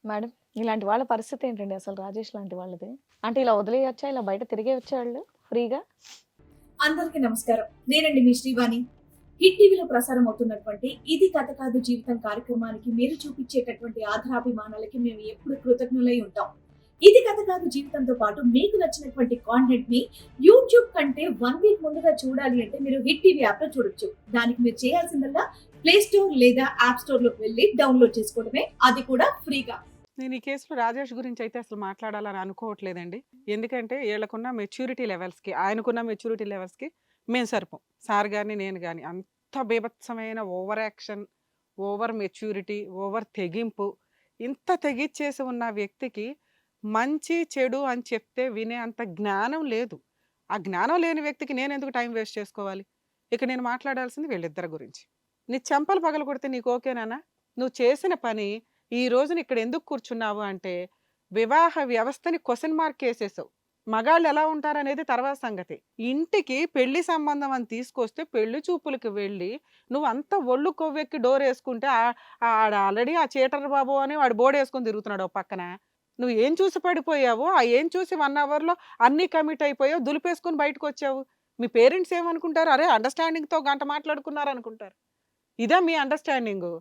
Madam ఇలాంటి వాళ్ళ పరిస్థితి ఏంటండి అసలు రాజేష్ లాంటి వాళ్ళది? అంటే ఇలా వదిలేయొచ్చా? ఇలా బయట తిరిగేయొచ్చా వాళ్ళు ఫ్రీగా? అందరికీ నమస్కారం. నేనండి మీ శ్రీవాణి. హిట్ టీవీలో ప్రసారం అవుతున్నటువంటి ఇది కథ కాదు జీవితం కార్యక్రమానికి మీరు చూపించేటటువంటి ఆధారాభిమానాలకి మేము ఎప్పుడు కృతజ్ఞులై ఉంటాం. ఇది కథ కాదు జీవితంతో పాటు మీకు నచ్చినటువంటి కాంటెంట్ ని యూట్యూబ్ కంటే 1 వీక్ ముందుగా చూడాలి అంటే మీరు హిట్ టీవీ యాప్ లో చూడొచ్చు. దానికి మీరు చేయాల్సిందల్లా ప్లే స్టోర్ లేదా యాప్ స్టోర్ లోకి వెళ్ళి డౌన్లోడ్ చేసుకోవడమే, అది కూడా ఫ్రీగా. నేను ఈ కేసులో రాజేష్ గురించి అయితే అసలు మాట్లాడాలని అనుకోవట్లేదండి. ఎందుకంటే ఈళ్ళకున్న మెచ్యూరిటీ లెవెల్స్‌కి, ఆయనకున్న మెచ్యూరిటీ లెవెల్స్‌కి మేము సరిపోం. సార్ గాని, నేను గాని. అంత బీభత్సమైన over action, over maturity, over తెగింపు. ఇంత తెగిచ్చేసి ఉన్న వ్యక్తికి మంచి, చెడు అని చెప్తే వినే అంత జ్ఞానం లేదు. ఆ జ్ఞానం లేని వ్యక్తికి నేనెందుకు టైం వేస్ట్ చేసుకోవాలి? ఇక నేను మాట్లాడాల్సింది వీళ్ళిద్దరి గురించి. నీ చెంపలు పగలగొడితే నీకు ఓకేనానా? నువ్వు చేసిన పని ఈ రోజున ఇక్కడ ఎందుకు కూర్చున్నావు అంటే, వివాహ వ్యవస్థని క్వెషన్ మార్క్ ఏసేసావు. మగాళ్ళు ఎలా ఉంటారనేది తర్వాత సంగతి. ఇంటికి పెళ్లి సంబంధం అని తీసుకొస్తే పెళ్లి చూపులకి వెళ్ళి నువ్వు అంత ఒళ్ళు కొవ్వెక్కి డోరేసుకుంటే ఆడ ఆల్రెడీ ఆ చీటర్ బాబు అని వాడు బోర్డేసుకొని తిరుగుతున్నాడు ఓ పక్కన. నువ్వు ఏం చూసి పడిపోయావో, ఆ ఏం చూసి 1 అవర్‌లో అన్నీ కమిట్ అయిపోయావు, దులిపేసుకొని బయటకొచ్చావు. మీ పేరెంట్స్ ఏమనుకుంటారు? అరే! అండర్‌స్టాండింగ్‌తో గంట మాట్లాడుకున్నారనుకుంటారు. ఇదా మీ అండర్‌స్టాండింగు?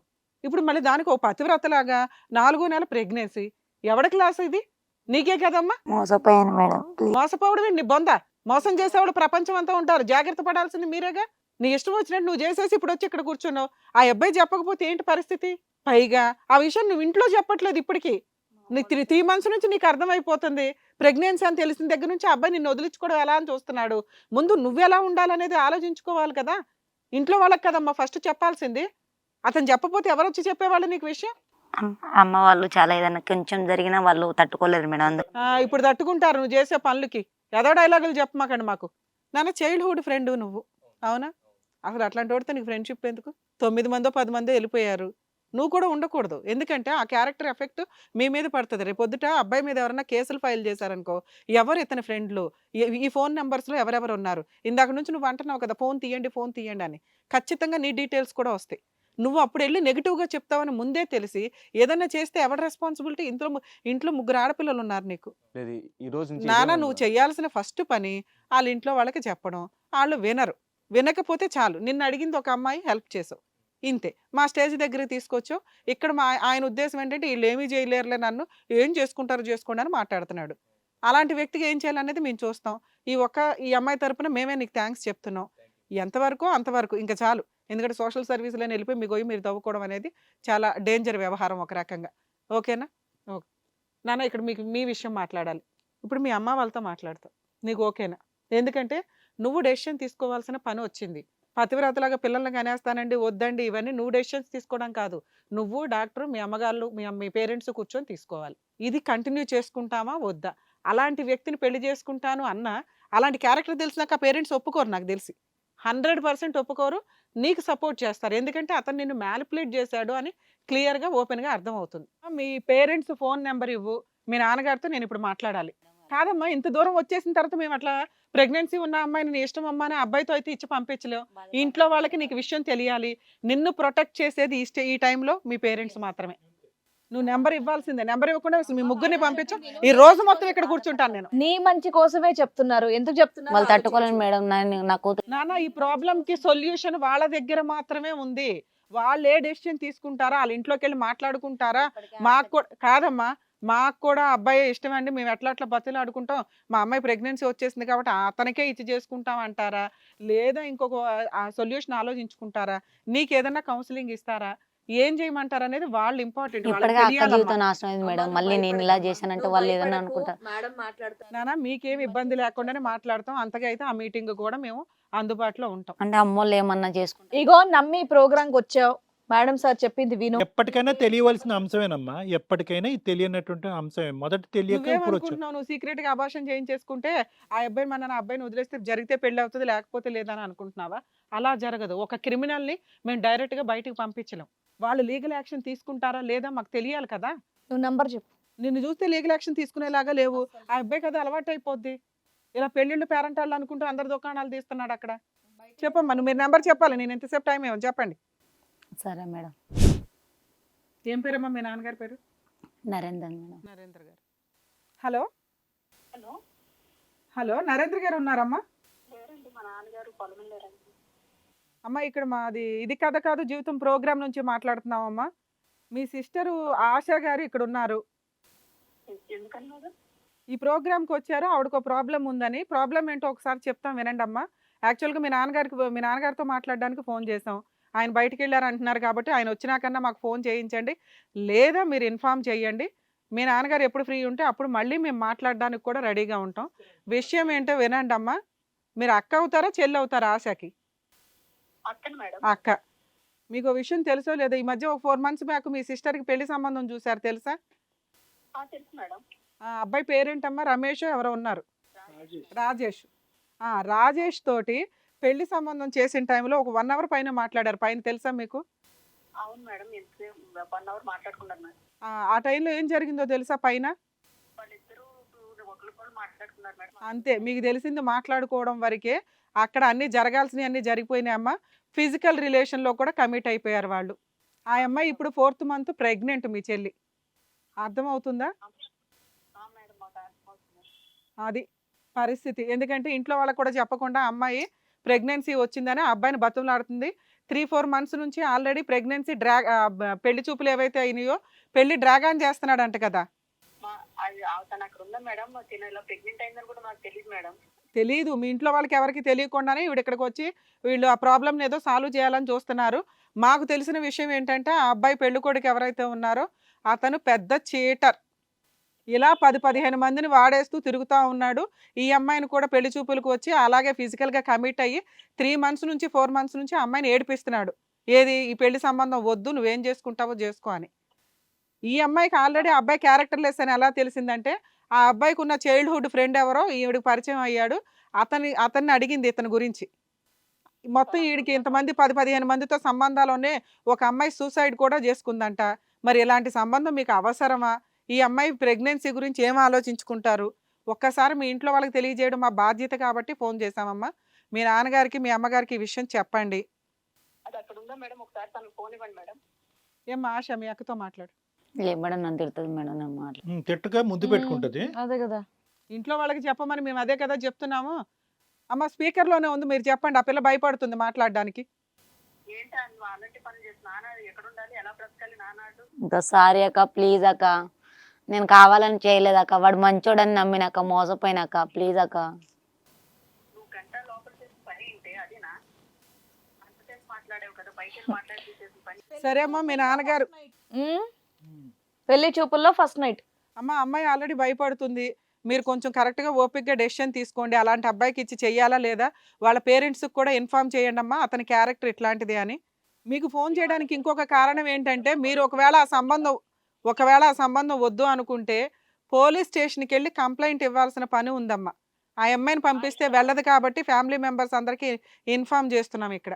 ఇప్పుడు మళ్ళీ దానికి ఓ పతివ్రతలాగా 4 నెలల ప్రెగ్నెన్సీ. ఎవడికి లాస్ ఇది? నీకే కదమ్మా! మోసపోయాను మేడం. మోసపోవడం ఏంటి నీ బొంద? మోసం చేసేవాళ్ళు ప్రపంచం అంతా ఉంటారు. జాగ్రత్త పడాల్సింది మీరేగా. నీ ఇష్టం వచ్చినట్టు నువ్వు చేసేసి ఇప్పుడొచ్చి ఇక్కడ కూర్చున్నావు. ఆ అబ్బాయి చెప్పకపోతే ఏంటి పరిస్థితి? పైగా ఆ విషయం నువ్వు ఇంట్లో చెప్పట్లేదు ఇప్పటికి. నీకు 3 మంత్స్ నుంచి నీకు అర్థమైపోతుంది. ప్రెగ్నెన్సీ అని తెలిసిన దగ్గర నుంచి ఆ అబ్బాయి నిన్ను వదిలించుకోవడం ఎలా అని చూస్తున్నాడు. ముందు నువ్వెలా ఉండాలనేది ఆలోచించుకోవాలి కదా! ఇంట్లో వాళ్ళకి కదమ్మా ఫస్ట్ చెప్పాల్సింది. అతను చెప్పపోతే ఎవరొచ్చి చెప్పేవాళ్ళు నీకు విషయం? అమ్మ వాళ్ళు చాలా ఏదైనా కొంచెం జరిగినా వాళ్ళు తట్టుకోలేరు మేడం. ఇప్పుడు తట్టుకుంటారు నువ్వు చేసే పనులకి. ఏదో డైలాగులు చెప్పమాకండి మాకు. నాన్న చైల్డ్‌హుడ్ ఫ్రెండ్ నువ్వు. అవునా? అసలు అట్లాంటి వాడితో నీకు ఫ్రెండ్‌షిప్ ఎందుకు? 9 మందో 10 మందో వెళ్ళిపోయారు. నువ్వు కూడా ఉండకూడదు. ఎందుకంటే ఆ క్యారెక్టర్ ఎఫెక్ట్ మీ మీద పడుతుంది. రేపొద్దుట అబ్బాయి మీద ఎవరైనా కేసులు ఫైల్ చేశారనుకో, ఎవరు ఇతని ఫ్రెండ్లు, ఈ ఫోన్ నెంబర్స్‌లో ఎవరెవరు ఉన్నారు. ఇందాక నుంచి నువ్వు అంటున్నావు కదా ఫోన్ తీయండి, ఫోన్ తీయండి అని. ఖచ్చితంగా నీ డీటెయిల్స్ కూడా వస్తాయి. నువ్వు అప్పుడు వెళ్ళి నెగిటివ్‌గా చెప్తావని ముందే తెలిసి ఏదన్నా చేస్తే ఎవరి రెస్పాన్సిబిలిటీ? ఇంట్లో ముగ్గురు ఆడపిల్లలు ఉన్నారు నీకు. లేదు ఈ రోజు నుంచి నాన్న ఇదే నువ్వు మేడం. చేయాల్సిన ఫస్ట్ పని వాళ్ళ ఇంట్లో వాళ్ళకి చెప్పడం. ఆళ్ళు వినరు. వినకపోతే చాలు. నిన్ను అడిగింది ఒక అమ్మాయి హెల్ప్ చేసావు. ఇంతే. మా స్టేజ్ దగ్గరికి తీసుకొచ్చావు. ఇక్కడ ఆయన ఉద్దేశం ఏంటంటే ఈళ్ళేమీ చేయలేరులే నన్ను. ఏం చేసుకుంటారో చేసుకోండి అని మాట్లాడుతున్నాడు. అలాంటి వ్యక్తికి ఏం చేయాలనేది మేము చూస్తాం. ఈ అమ్మాయి తరపున మేమే నీకు థాంక్స్ చెప్తున్నాం. ఎంతవరకో అంతవరకు ఇంక చాలు. ఎందుకంటే సోషల్ సర్వీస్‌లోనే వెళ్ళిపోయి మీ గొయ్యి మీరు తవ్వుకోవడం అనేది చాలా డేంజర్ వ్యవహారం ఒక రకంగా. ఓకేనా? ఓకే. నాన్న ఇక్కడ మీ విషయం మాట్లాడాలి. ఇప్పుడు మీ అమ్మ వాళ్ళతో మాట్లాడతావు. నీకు ఓకేనా? ఎందుకంటే నువ్వు డెసిషన్ తీసుకోవాల్సిన పని వచ్చింది. పతివ్రతలాగా పిల్లల్ని కనేస్తానండి, వద్దండి ఇవన్నీ నువ్వు డెసిషన్స్ తీసుకోవడం కాదు. నువ్వు, డాక్టర్, మీ అమ్మగాళ్ళు, మీ పేరెంట్స్ కూర్చొని తీసుకోవాలి. ఇది కంటిన్యూ చేసుకుంటామా? వద్దా? అలాంటి వ్యక్తిని పెళ్లి చేసుకుంటాను అన్నా, అలాంటి క్యారెక్టర్ తెలిసినాక పేరెంట్స్ ఒప్పుకోరు నాకు తెలిసి. 100% ఒప్పుకోరు. నీకు సపోర్ట్ చేస్తారు. ఎందుకంటే అతను నిన్ను మ్యానిపులేట్ చేశాడు అని క్లియర్‌గా, ఓపెన్‌గా అర్థమవుతుంది. మీ పేరెంట్స్ ఫోన్ నంబర్ ఇవ్వు. మీ నాన్నగారితో నేనిప్పుడు మాట్లాడాలి. కాదమ్మా ఇంత దూరం వచ్చేసిన తర్వాత మేము అట్లా ప్రెగ్నెన్సీ ఉన్న అమ్మాయిని నీ ఇష్టం అమ్మా అని అబ్బాయితో అయితే ఇచ్చి పంపించలేం. ఇంట్లో వాళ్ళకి నీకు విషయం తెలియాలి. నిన్ను ప్రొటెక్ట్ చేసేది ఈ టైంలో మీ పేరెంట్స్ మాత్రమే. నువ్వు నంబర్ ఇవ్వాల్సిందే. నంబర్ ఇవ్వకుండా అసలు మీ ముగ్గురిని పంపించు. ఈ రోజు మొత్తం ఇక్కడ కూర్చుంటాను నేను. నీ మంచి కోసమే చెప్తున్నారు. ఎందుకు చెప్తున్నారు? వాళ్ళు తట్టుకోలేరు మేడం. నా కూతురు నాన్న ఈ ప్రాబ్లంకి సొల్యూషన్ వాళ్ళ దగ్గర మాత్రమే ఉంది. వాళ్ళు ఏ డెసిషన్ తీసుకుంటారా, వాళ్ళ ఇంట్లోకి వెళ్ళి మాట్లాడుకుంటారా? మాకు కూడా కాదమ్మా, మాకు కూడా అబ్బాయి ఇష్టమండి, మేము ఎట్లా అట్లా బతిలాడుకుంటాం. మా అమ్మాయి ప్రెగ్నెన్సీ వచ్చేసింది కాబట్టి అతనికే ఇచ్చి చేసుకుంటాం అంటారా? లేదా ఇంకొక సొల్యూషన్ ఆలోచించుకుంటారా? నీకు ఏదైనా కౌన్సిలింగ్ ఇస్తారా? ఏం చేయమంటారు అనేది వాళ్ళు ఇంపార్టెంట్. వాళ్ళకి ఇప్పటికే అక్క తెలియాలమ్మా. జీవితం నాశనం అయింది మేడం. మళ్ళీ నేను ఇలా చేశానంటే వాళ్ళు ఏదన్నా అనుకుంటారు. నాన్న మీకేమి ఇబ్బంది లేకుండానే మాట్లాడతాం. అంతగా అయితే ఆ మీటింగ్ కూడా మేము అందుబాటులో ఉంటాం. అంటే అమ్మోళ్ళు ఏమన్నా చేసుకుంటారు. ఇగో నమ్మి ప్రోగ్రామ్కి వచ్చావు. మేడం సార్ చెప్పింది విను. ఎప్పటికైనా తెలియవలసిన అంశమేనమ్మా. ఎప్పటికైనా ఇది తెలియనటువంటి అంశమే. మొదట తెలియక ఇప్పుడు వచ్చావు. నువ్వేమనుకుంటున్నావు? నువ్వు సీక్రెట్ గా అబార్షన్ చేయించేసుకుంటే ఆ అబ్బాయి నా అబ్బాయిని వదిలేస్తే జరిగితే పెళ్లి అవుతుంది, లేకపోతే లేదని అనుకుంటున్నావా? అలా జరగదు. ఒక క్రిమినల్ ని మేము డైరెక్ట్ గా బయటకు పంపించలేం. వాళ్ళు లీగల్ యాక్షన్ తీసుకుంటారా లేదా మాకు తెలియాలి కదా. నువ్వు నంబర్ చెప్పు. నిన్ను చూస్తే లీగల్ యాక్షన్ తీసుకునేలాగా లేవు. ఆ అబ్బాయి కదా అలవాటు అయిపోద్ది. ఇలా పెళ్లిళ్ళు పేరెంటాళ్ళు అనుకుంటూ అందరు దుకాణాలు తీస్తున్నాడు అక్కడ. చెప్పమ్మా, నువ్వు మీరు నెంబర్ చెప్పాలి. నేను ఎంతసేపు టైం ఏమో చెప్పండి. సరే మేడం. ఏం పేరమ్మా మీ నాన్నగారి పేరు? నరేందర్ మేడం. నరేంద్ర గారు. హలో హలో హలో నరేంద్ర గారు ఉన్నారమ్మా? లేరండి, మా నాన్నగారు పొలం వెళ్ళారండి. అమ్మ ఇక్కడ మాది ఇది కథ కాదు జీవితం ప్రోగ్రామ్ నుంచి మాట్లాడుతున్నామమ్మా. మీ సిస్టరు ఆశ గారు ఇక్కడ ఉన్నారు. ఎందుకన్నారు? ఈ ప్రోగ్రామ్కి వచ్చారు, ఆవిడకు ప్రాబ్లం ఉందని. ప్రాబ్లం ఏంటో ఒకసారి చెప్తాం వినండి అమ్మా. యాక్చువల్గా మీ నాన్నగారితో మాట్లాడడానికి ఫోన్ చేసాం. ఆయన బయటికి వెళ్ళారు అంటున్నారు కాబట్టి ఆయన వచ్చినాకన్నా మాకు ఫోన్ చేయించండి, లేదా మీరు ఇన్ఫామ్ చేయండి. మీ నాన్నగారు ఎప్పుడు ఫ్రీ ఉంటే అప్పుడు మళ్ళీ మేము మాట్లాడడానికి కూడా రెడీగా ఉంటాం. విషయం ఏంటో వినండి అమ్మా. మీరు అక్క అవుతారా చెల్లి అవుతారా ఆశకి? అక్కను మేడం. అక్క. మీకు విషయం తెలుసో లేదో, ఈ మధ్య ఒక 4 months బ్యాక్ మీ సిస్టర్కి పెళ్లి సంబంధం చూశారు తెలుసా? తెలుసు మేడం. ఆ అబ్బాయి పేరేంటమ్మా? రమేష్ ఎవరో ఉన్నారు. రాజేష్. రాజేష్ తోటి పెళ్లి సంబంధం చేసిన టైంలో ఒక 1 hour పైన మాట్లాడారు. పైన తెలుసా మీకు? అవును మేడం, ఎంతసేపు 1 hour మాట్లాడుకున్నారు మేడం. ఆ టైంలో ఏం జరిగిందో తెలుసా పైన? వాళ్ళిద్దరూ ఒకరికొకరు మాట్లాడుకున్నారు మేడం. అంతే, మీకు తెలిసింది మాట్లాడుకోవడం వరకే. అక్కడ అన్ని జరగాల్సినవి అన్ని జరిగిపోయినాయి అమ్మ. ఫిజికల్ రిలేషన్లో కూడా కమిట్ అయిపోయారు వాళ్ళు. ఆ అమ్మాయి ఇప్పుడు 4th month ప్రెగ్నెంట్ మీ చెల్లి. అర్థమవుతుందా? మేడం మాకు అర్థమవుతుంది. అది పరిస్థితి. ఎందుకంటే ఇంట్లో వాళ్ళకు కూడా చెప్పకుండా అమ్మాయి ప్రెగ్నెన్సీ వచ్చిందని ఆ అబ్బాయిని బతులాడుతుంది. 3-4 months నుంచి ఆల్రెడీ ప్రెగ్నెన్సీ పెళ్లి చూపులు ఏవైతే అయినాయో పెళ్లి డ్రాగాన్ చేస్తున్నాడంట కదా. తను అక్కడ ఉందా మేడం? తిన ఇలా ప్రెగ్నెంట్ అయిందని కూడా నాకు తెలియదు మేడం. తెలీదు, మీ ఇంట్లో వాళ్ళకి ఎవరికి తెలియకుండానే వీడు ఇక్కడికి వచ్చి వీళ్ళు ఆ ప్రాబ్లం ఏదో సాల్వ్ చేయాలని చూస్తున్నారు. మాకు తెలిసిన విషయం ఏంటంటే ఆ అబ్బాయి పెళ్లి కొడుకు ఎవరైతే ఉన్నారో అతను పెద్ద చీటర్. ఇలా 10-15 మందిని వాడేస్తూ తిరుగుతూ ఉన్నాడు. ఈ అమ్మాయిని కూడా పెళ్లి చూపులకు వచ్చి అలాగే ఫిజికల్గా కమిట్ అయ్యి 3 months నుంచి 4 months నుంచి అమ్మాయిని ఏడిపిస్తున్నాడు. ఏది, ఈ పెళ్లి సంబంధం వద్దు, నువ్వేం చేసుకుంటావో చేసుకో అని. ఈ అమ్మాయికి ఆల్రెడీ ఆ అబ్బాయి క్యారెక్టర్ లెస్ అని ఎలా తెలిసిందంటే ఆ అబ్బాయికి ఉన్న చైల్డ్హుడ్ ఫ్రెండ్ ఎవరో ఈవిడికి పరిచయం అయ్యాడు. అతన్ని అడిగింది ఇతని గురించి. మొత్తం ఈడికి ఇంతమంది 10-15 మందితో సంబంధాలోనే ఒక అమ్మాయి సూసైడ్ కూడా చేసుకుందంట. మరి ఇలాంటి సంబంధం మీకు అవసరమా? ఈ అమ్మాయి ప్రెగ్నెన్సీ గురించి ఏం ఆలోచించుకుంటారు? ఒక్కసారి మీ ఇంట్లో వాళ్ళకి తెలియజేయడం మా బాధ్యత కాబట్టి ఫోన్ చేశామమ్మా. మీ నాన్నగారికి మీ అమ్మగారికి ఈ విషయం చెప్పండి. అది అక్కడ ఉందా మేడం? ఒకసారి తనకు ఫోన్ ఇవ్వండి మేడం. ఏమ్మా ఆశ, మీ అక్కతో మాట్లాడు. లేదు మేడం, నన్ను తిడుతుంది మేడం. నేను మాట్లాడు తిట్టుగా ముద్దు పెట్టుకుంటది. అదే కదా. ఇంట్లో వాళ్ళకి చెప్పమని మేము అదే కదా చెప్తున్నాము. అమ్మ స్పీకర్లోనే ఉంది, మీరు చెప్పండి. ఆ పిల్ల భయపడుతుంది మాట్లాడడానికి. ఏంటి అలాంటి పనులు చేసి నాన్న ఎక్కడ ఉండాలి, ఎలా బ్రతకాలి నాన్నాడు? ఇంకా సారీ అక్క, ప్లీజ్ అక్క, నేను కావాలని చేయలేదక్క, వాడు మంచోడని నమ్మినాక మోసపోయినాక, ప్లీజ్ అక్క. నువ్వు గంట లోపల చేసిన పని ఏంటి? అదేనా అంతసేపు మాట్లాడావు కదా, బయట మాట్లాడి చేసిన పని? సరే అమ్మా, మీ నాన్నగారు పెళ్లి చూపుల్లో ఫస్ట్ నైట్. అమ్మాయి ఆల్రెడీ భయపడుతుంది. మీరు కొంచెం కరెక్ట్గా ఓపిక్గా డెసిషన్ తీసుకోండి. అలాంటి అబ్బాయికి ఇచ్చి చెయ్యాలా లేదా వాళ్ళ పేరెంట్స్కి కూడా ఇన్ఫామ్ చేయండి అమ్మా, అతని క్యారెక్టర్ ఇట్లాంటిది అని. మీకు ఫోన్ చేయడానికి ఇంకొక కారణం ఏంటంటే మీరు ఒకవేళ ఆ సంబంధం వద్దు అనుకుంటే పోలీస్ స్టేషన్కి వెళ్ళి కంప్లైంట్ ఇవ్వాల్సిన పని ఉందమ్మా. ఆ అమ్మాయిని పంపిస్తే వెళ్ళదు కాబట్టి ఫ్యామిలీ మెంబర్స్ అందరికీ ఇన్ఫామ్ చేస్తున్నాం ఇక్కడ.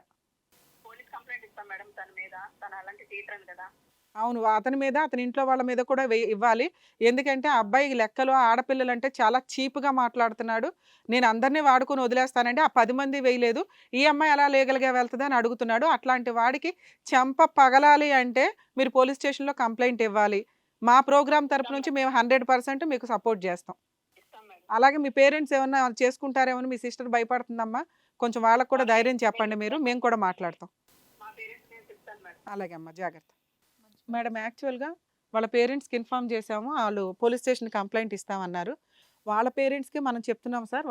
పోలీస్ కంప్లైంట్ ఇస్తాం మేడం తన మీద. తను అలాంటి టీచర్ అని కదా. అవును, అతని మీద అతని ఇంట్లో వాళ్ళ మీద కూడా ఇవ్వాలి. ఎందుకంటే ఆ అబ్బాయి లెక్కలో ఆడపిల్లలు అంటే చాలా చీప్గా మాట్లాడుతున్నాడు. నేను అందరినీ వాడుకొని వదిలేస్తానంటే ఆ 10 మంది వేయలేదు, ఈ అమ్మాయి అలా లీగల్గా వెళ్తుంది అని అడుగుతున్నాడు. అట్లాంటి వాడికి చెంప పగలాలి అంటే మీరు పోలీస్ స్టేషన్లో కంప్లైంట్ ఇవ్వాలి. మా ప్రోగ్రామ్ తరపు నుంచి మేము 100% మీకు సపోర్ట్ చేస్తాం. ఇస్తాం మేడం. అలాగే మీ పేరెంట్స్ ఏమన్నా చేసుకుంటారేమో, మీ సిస్టర్ భయపడుతుందమ్మా, కొంచెం వాళ్ళకు కూడా ధైర్యం చెప్పండి మీరు, మేము కూడా మాట్లాడతాం. మా పేరెంట్స్ నేను చెప్తాను మేడం. అలాగే అమ్మా, జాగ్రత్త. మేడం యాక్చువల్గా వాళ్ళ పేరెంట్స్కి ఇన్ఫామ్ చేసాము, వాళ్ళు పోలీస్ స్టేషన్ కంప్లైంట్ ఇస్తామన్నారు. వాళ్ళ పేరెంట్స్కి మనం చెప్తున్నాం సార్,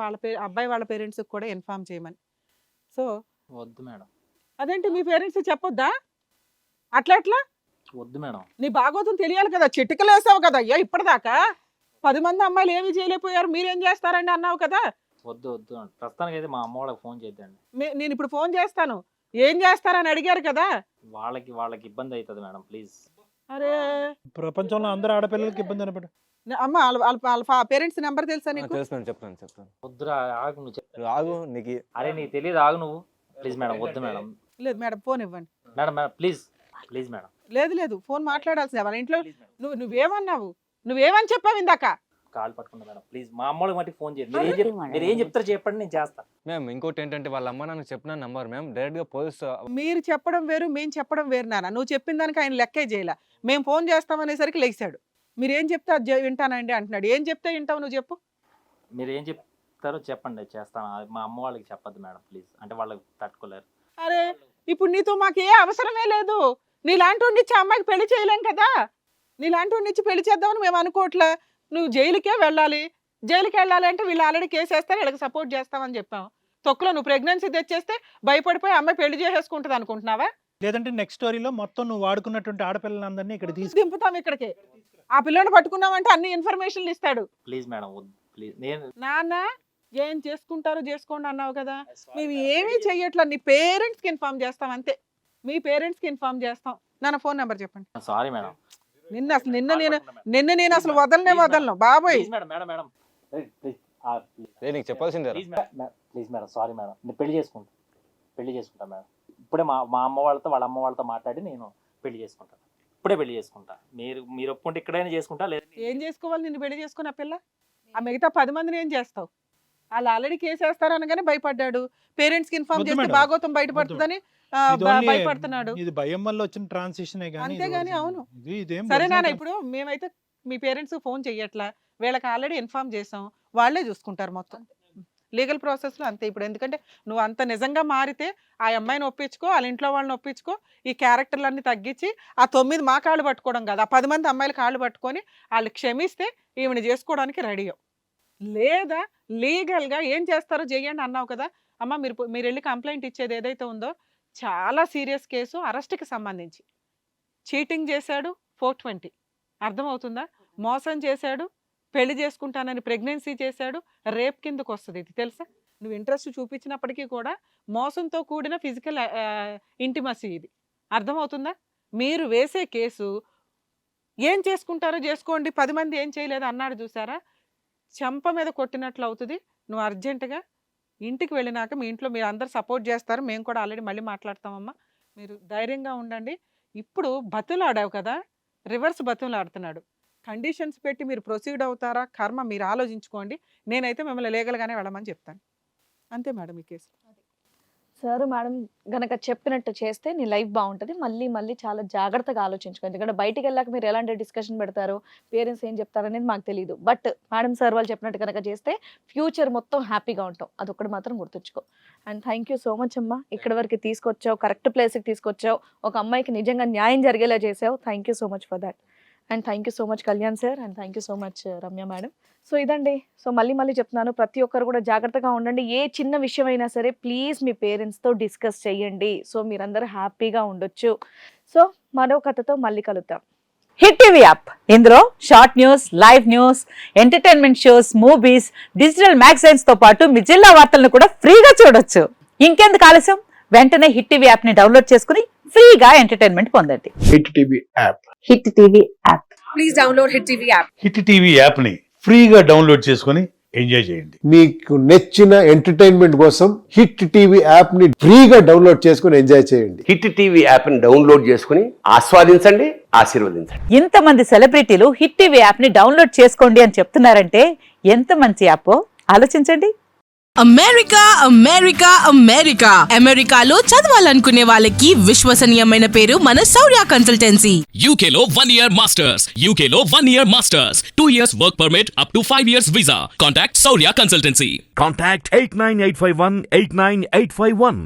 అబ్బాయి వాళ్ళ పేరెంట్స్కి కూడా ఇన్ఫామ్ చేయమని. సో వద్దు మేడం. అదేంటి మీ పేరెంట్స్ చెప్పొద్దా? అట్లా వద్దు మేడం. నీ బాగోతం తెలియాలి కదా, చిటికలు వేసావు కదా అయ్యా ఇప్పటిదాకా. 10 మంది అమ్మాయిలు ఏమి చేయలేకపోయారు, మీరేం చేస్తారండి అన్నావు కదా. వద్దు ప్రస్తుతానికి అయితే మా అమ్మ వాళ్ళకి ఫోన్ చేద్దండి. నేను ఇప్పుడు ఫోన్ చేస్తాను, ఏం చేస్తారని అడిగారు కదా. వాళ్ళకి ఇబ్బంది అవుతుంది మేడం, ప్లీజ్. అరే ప్రపంచంలో అందరు ఆడపిల్లలకి ఇబ్బంది అనబడి. అమ్మ వాళ్ళ పేరెంట్స్ నెంబర్ తెలుసా నీకు? తెలుసు చెప్తాను. వద్దురా, ఆగు నువ్వు నువ్వు ఆగు, నీకు అరే నీకు తెలియదు, ఆగు నువ్వు ప్లీజ్ మేడం. వద్దు మేడం. లేదు మేడం, ఫోన్ ఇవ్వండి మేడం ప్లీజ్ మేడం. లేదు ఫోన్ మాట్లాడాల్సిందే వాళ్ళ ఇంట్లో. నువ్వేమని చెప్పావు ఇందాక? కాల్ పట్టుకున్నా మేడం, ప్లీజ్ మా అమ్మ వాళ్ళకి మట్టి ఫోన్ చేయండి. మీరు ఏం చెప్తారో చెప్పండి, నేను చేస్తాను. మేము ఇంకోటి ఏంటంటే వాళ్ళ అమ్మ నాన్న చెప్పిన నంబర్ మేము డైరెక్ట్గా పోలీస్ మీరు చెప్పడం వేరు, మేము చెప్పడం వేరు నాన్న. నువ్వు చెప్పిన దానికి ఆయన లెక్కే చేయలే. మేము ఫోన్ చేస్తామనేసరికి లెగిశాడు. మీరు ఏం చెప్తే అది వింటానండి అంటున్నాడు. ఏం చెప్తే వింటావు నువ్వు చెప్పు. మీరు ఏం చెప్తారో చెప్పండి, చేస్తాను. మా అమ్మ వాళ్ళకి చెప్పొద్దు మేడం ప్లీజ్, అంటే వాళ్ళకి తట్టుకోలేరు. అరే ఇప్పుడు నీతో మాకు ఏ అవసరమే లేదు. నీలాంటి వాడిని ఇచ్చి అమ్మాయికి పెళ్లి చేయలేం కదా. నీలాంటి వాడిని ఇచ్చి పెళ్లి చేద్దామని మేము అనుకోవట్లే. నువ్వు జైలుకే వెళ్ళాలి. జైలుకి వెళ్ళాలి అంటే వీళ్ళు ఆల్రెడీ కేసు వేస్తారు, వీళ్ళకి సపోర్ట్ చేస్తామని చెప్పాం. తొక్కులో నువ్వు ప్రెగ్నెన్సీ తెచ్చేస్తే భయపడిపోయి అమ్మాయి పెళ్లి చేసేసుకుంటుంది అనుకుంటున్నావా? లేదంటే నెక్స్ట్ స్టోరీలో మొత్తం నువ్వు వాడుకున్నటువంటి ఆడపిల్లలందరినీ ఇక్కడ దింపుతాం ఇక్కడికి. ఆ పిల్లని పట్టుకున్నామంటే అన్ని ఇన్ఫర్మేషన్లు ఇస్తాడు. Please madam please. నేను నాన్న ఏం చేసుకుంటారో చేసుకోండి అన్నావు కదా, మేము ఏమీ చెయ్యట్లా. నీ పేరెంట్స్కి ఇన్ఫార్మ్ చేస్తాం అంతే. మీ పేరెంట్స్కి ఇన్ఫార్మ్ చేస్తాం. నాన్న ఫోన్ నెంబర్ చెప్పండి. Sorry madam. నిన్న నేను అసలు వదలను బాబోయ్. Please madam, madam madam please నీకు చెప్పాల్సిందే. Please madam, sorry madam. నేను పెళ్లి చేసుకుంటా మేడం. ఇప్పుడే మా అమ్మ వాళ్ళతో వాళ్ళ అమ్మ వాళ్ళతో మాట్లాడి నేను పెళ్లి చేసుకుంటాను. ఇప్పుడే పెళ్లి చేసుకుంటా. మీరు ఒప్పుకుంటే ఇక్కడైనా చేసుకుంటా. లేదు ఏం చేసుకోవాలి నిన్ను పెళ్లి చేసుకున్న పిల్ల? ఆ మిగతా 10 మందిని ఏం చేస్తావు? వాళ్ళు ఆల్రెడీ కేసు వేస్తారు అనగానే భయపడ్డాడు. పేరెంట్స్కి ఇన్ఫార్మ్ చేస్తే భాగోతం బయటపడుతుందని భయపడుతున్నాడు. ఇది భయం వల్ల వచ్చిన ట్రాన్సిషన్. అంతేగాని అవును సరే నాన్న. ఇప్పుడు మేమైతే మీ పేరెంట్స్ ఫోన్ చెయ్యట్లా, వీళ్ళకి ఆల్రెడీ ఇన్ఫార్మ్ చేసాం. వాళ్ళే చూసుకుంటారు మొత్తం లీగల్ ప్రాసెస్లో అంతే. ఇప్పుడు ఎందుకంటే నువ్వు అంత నిజంగా మారితే ఆ అమ్మాయిని ఒప్పించుకో, వాళ్ళ ఇంట్లో వాళ్ళని ఒప్పించుకో. ఈ క్యారెక్టర్లన్నీ తగ్గించి ఆ 9 మా కాళ్ళు పట్టుకోవడం కాదు, ఆ 10 మంది అమ్మాయిల కాళ్ళు పట్టుకొని వాళ్ళు క్షమిస్తే ఈవిని చేసుకోవడానికి రెడీ. లేదా లీగల్గా ఏం చేస్తారో చెయ్యండి అన్నావు కదా అమ్మ. మీరు వెళ్ళి కంప్లైంట్ ఇచ్చేది ఏదైతే ఉందో చాలా సీరియస్ కేసు, అరెస్ట్కి సంబంధించి. చీటింగ్ చేశాడు 420, అర్థమవుతుందా? మోసం చేశాడు, పెళ్లి చేసుకుంటానని ప్రెగ్నెన్సీ చేశాడు, రేప్ కిందకు వస్తుంది. ఇది తెలుసా? నువ్వు ఇంట్రెస్ట్ చూపించినప్పటికీ కూడా మోసంతో కూడిన ఫిజికల్ ఇంటిమసీ ఇది, అర్థమవుతుందా? మీరు వేసే కేసు ఏం చేసుకుంటారో చేసుకోండి, 10 మంది ఏం చేయలేదు అన్నాడు చూసారా, చెంప మీద కొట్టినట్లు అవుతుంది. నువ్వు అర్జెంటుగా ఇంటికి వెళ్ళినాక మీ ఇంట్లో మీరు అందరు సపోర్ట్ చేస్తారు, మేము కూడా ఆల్రెడీ మళ్ళీ మాట్లాడతామమ్మా. మీరు ధైర్యంగా ఉండండి. ఇప్పుడు బతులాడావు కదా, రివర్స్ బతులాడుతున్నాడు. కండిషన్స్ పెట్టి మీరు ప్రొసీడ్ అవుతారా కర్మ మీరు ఆలోచించుకోండి. నేనైతే మిమ్మల్ని లీగల్గానే వెళ్ళమని చెప్తాను. అంతే మేడం ఈ కేసు. సార్ మేడం గనక చెప్పినట్టు చేస్తే నీ లైఫ్ బాగుంటుంది. మళ్ళీ చాలా జాగ్రత్తగా ఆలోచించుకో. ఎందుకంటే బయటికి వెళ్ళాక మీరు ఎలాంటి డిస్కషన్ పెడతారో, పేరెంట్స్ ఏం చెప్తారనేది మాకు తెలియదు. బట్ మేడం సార్ వాళ్ళు చెప్పినట్టు కనుక చేస్తే ఫ్యూచర్ మొత్తం హ్యాపీగా ఉంటాం. అదొక్కటి మాత్రం గుర్తుంచుకో. And thank you so much అమ్మా. ఇక్కడి వరకు తీసుకొచ్చావు, కరెక్ట్ ప్లేస్కి తీసుకొచ్చావు, ఒక అమ్మాయికి నిజంగా న్యాయం జరిగేలా చేసావు. Thank you so much for that. And thank you so much Kalyan sir. And thank you so much Ramya madam. So ఇదండి. సో మళ్ళీ చెప్తున్నాను, ప్రతి ఒక్కరు కూడా జాగ్రత్తగా ఉండండి. ఏ చిన్న విషయం అయినా సరే ప్లీజ్ మీ పేరెంట్స్తో డిస్కస్ చేయండి. సో మీరందరూ హ్యాపీగా ఉండొచ్చు. సో మరో కథతో మళ్ళీ కలుద్దాం. హిట్ టీవీ యాప్, ఇందులో short news, live news, entertainment shows, movies, digital magazines తో పాటు మీ జిల్లా వార్తలను కూడా ఫ్రీగా చూడొచ్చు. ఇంకెందుకు ఆలస్యం, వెంటనే హిట్ టీవీ యాప్ ని డౌన్లోడ్ చేసుకుని ఫ్రీగా ఎంటర్టైన్మెంట్ పొందండి. Hit TV app. Hit TV app. Please download hit TV app. Hit TV app ని ఫ్రీగా డౌన్లోడ్ చేసుకుని ఎంజాయ్ చేయండి. మీకు నచ్చిన ఎంటర్టైన్మెంట్ కోసం హిట్ టీవీ యాప్ ని ఫ్రీగా డౌన్లోడ్ చేసుకుని ఎంజాయ్ చేయండి. హిట్ టీవీ యాప్ ని డౌన్లోడ్ చేసుకుని ఆస్వాదించండి, ఆశీర్వదించండి. ఇంతమంది సెలబ్రిటీలు హిట్ టీవీ యాప్ ని డౌన్లోడ్ చేసుకోండి అని చెప్తున్నారంటే ఎంత మంచి యాప్ ఆలోచించండి. అమెరికాలో చదవాలనుకునే వాళ్ళకి విశ్వసనీయమైన పేరు మన శౌర్య consultancy. UKలో 1 year masters, 2 years work permit up to 5 years visa. Contact Saurya Consultancy. Contact 89851 89851.